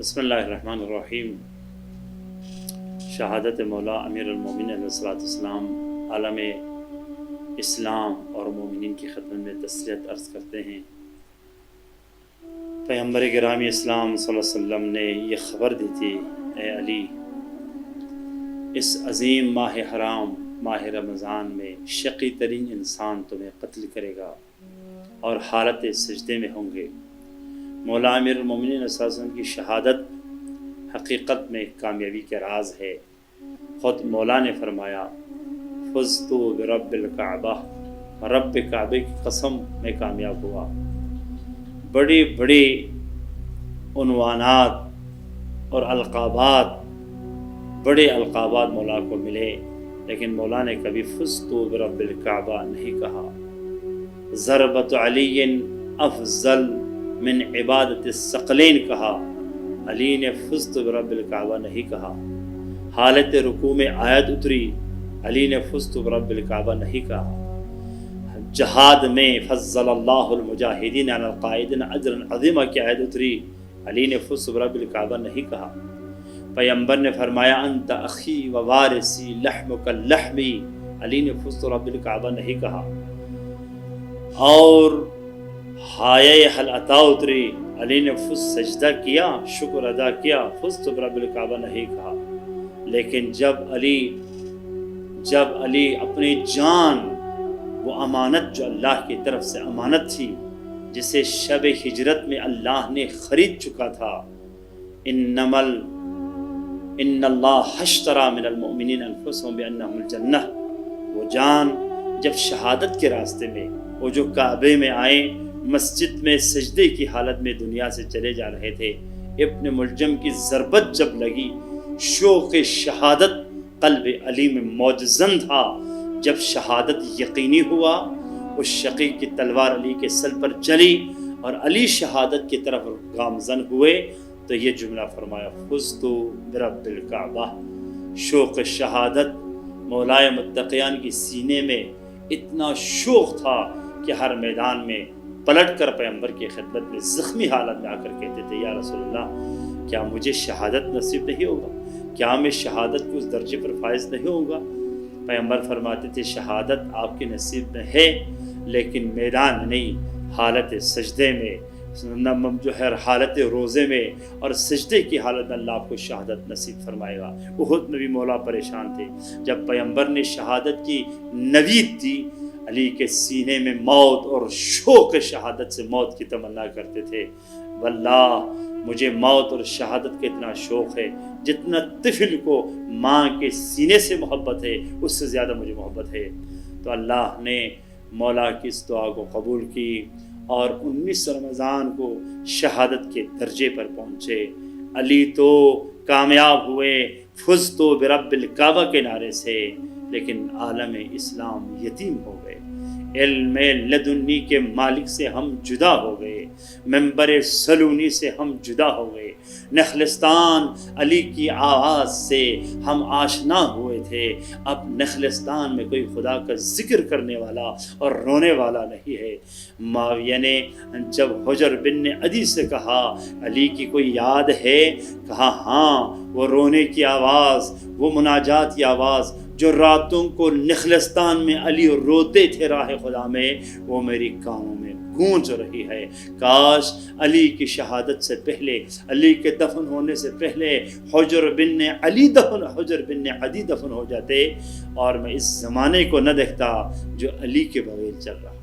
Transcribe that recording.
بسم اللہ الرحمن الرحیم۔ شہادت مولا امیر المومنین علیہ السلام عالم اسلام اور مومنین کی خدمت میں تسلیت عرض کرتے ہیں۔ پیغمبر گرامی اسلام صلی اللہ علیہ وسلم نے یہ خبر دی تھی، اے علی، اس عظیم ماہ حرام ماہ رمضان میں شقی ترین انسان تمہیں قتل کرے گا اور حالت سجدے میں ہوں گے۔ مولا امیر المومنین علیہ السلام کی شہادت حقیقت میں کامیابی کا راز ہے۔ خود مولا نے فرمایا، فزتو برب الکعبہ، رب کعبے کی قسم میں کامیاب ہوا۔ بڑی بڑی عنوانات اور القابات، بڑے القابات مولا کو ملے، لیکن مولا نے کبھی فزتو برب الکعبہ نہیں کہا۔ ضربت علی افضل من عبادت الثقلین کہا، علی نے فزت برب الکعبہ نہیں کہا۔ حالت رکوع میں آیت اتری، علی نے فزت برب الکعبہ نہیں کہا۔ جہاد میں فضل اللہ المجاہدین علی القائدین اجرا عظیما کی آیت اتری، علی نے فزت برب الکعبہ نہیں کہا۔ پیغمبر نے فرمایا، انت اخی و وارثی لحمک لحمی، علی نے فزت برب الکعبہ نہیں کہا۔ اور ہائے حل عطا اتری، علی نے سجدہ کیا، شکر ادا کیا، فزت برب الکعبہ نہیں کہا۔ لیکن جب علی اپنی جان، وہ امانت جو اللہ کی طرف سے امانت تھی، جسے شب ہجرت میں اللہ نے خرید چکا تھا، ان اللہ اشتری من المؤمنین انفسهم بانہم الجنہ، وہ جان جب شہادت کے راستے میں، وہ جو کعبے میں آئے، مسجد میں سجدے کی حالت میں دنیا سے چلے جا رہے تھے، ابن ملجم کی ضربت جب لگی، شوق شہادت قلب علی میں موجزن تھا۔ جب شہادت یقینی ہوا، اس شقی کی تلوار علی کے سر پر چلی اور علی شہادت کی طرف گامزن ہوئے، تو یہ جملہ فرمایا، فزت برب الکعبہ۔ شوق شہادت مولائے متقیان کی سینے میں اتنا شوق تھا کہ ہر میدان میں پلٹ کر پیغمبر کی خدمت میں زخمی حالت میں آ کر کہتے تھے، یا رسول اللہ، کیا مجھے شہادت نصیب نہیں ہوگا؟ کیا میں شہادت کو اس درجے پر فائز نہیں ہوگا؟ پیغمبر فرماتے تھے، شہادت آپ کے نصیب میں ہے، لیکن میدان میں نہیں، حالت سجدے میں، جو ہے حالت روزے میں اور سجدے کی حالت میں اللہ آپ کو شہادت نصیب فرمائے گا۔ احد میں بھی مولا پریشان تھے، جب پیغمبر نے شہادت کی نوید دی، علی کے سینے میں موت اور شوق شہادت سے موت کی تمنا کرتے تھے۔ واللہ مجھے موت اور شہادت کا اتنا شوق ہے، جتنا طفل کو ماں کے سینے سے محبت ہے، اس سے زیادہ مجھے محبت ہے۔ تو اللہ نے مولا کی اس دعا کو قبول کی اور 19 رمضان کو شہادت کے درجے پر پہنچے۔ علی تو کامیاب ہوئے فزت برب الکعبہ کے نعرے سے، لیکن عالم اسلام یتیم ہو گئے۔ علم لدنی کے مالک سے ہم جدا ہو گئے، منبر سلونی سے ہم جدا ہو گئے۔ نخلستان علی کی آواز سے ہم آشنا ہوئے تھے، اب نخلستان میں کوئی خدا کا ذکر کرنے والا اور رونے والا نہیں ہے۔ معاویہ نے جب حجر بن عدی سے کہا، علی کی کوئی یاد ہے؟ کہا ہاں، وہ رونے کی آواز، وہ مناجات کی آواز جو راتوں کو نخلستان میں علی روتے تھے راہ خدا میں، وہ میری کانوں میں گونج رہی ہے۔ کاش علی کی شہادت سے پہلے، علی کے دفن ہونے سے پہلے حجر بن عدی دفن ہو جاتے، اور میں اس زمانے کو نہ دیکھتا جو علی کے بغیر چل رہا۔